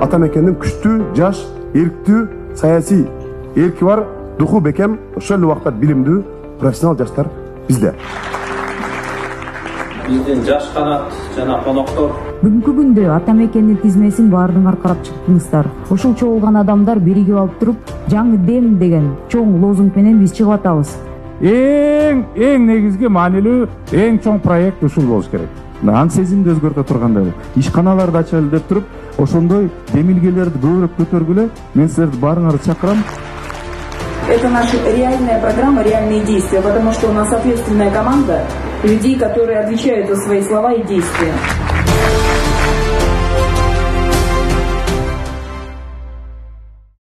ата мекендин күчтүү, жаш, эрктүү, саясий эрки бар, духу бекем, ошол убакта билимдүү профессионал жаштар бизде. Биздин жаш канат жана коноктор Бүгүнкү күндө ата мекендин тизмесин баардыгыңар карап чыктыңыздар. Ушул чогулган адамдар биригип алып туруп, жаңы дем деген чоң лозунг менен биз чыгып атабыз. Эң негизги маанилүү, эң чоң проект ушул болуш керек. Аң сезимди өзгөртө тургандай. Ишканаларды ачалы деп туруп, ошондой демилгелерди көбүрөөк көтөргүлө. Мен силерди баарыңарды чакырам. Это наша реальная программа, реальные действия, потому что у нас ответственная команда людей, которые отвечают за свои слова и действия.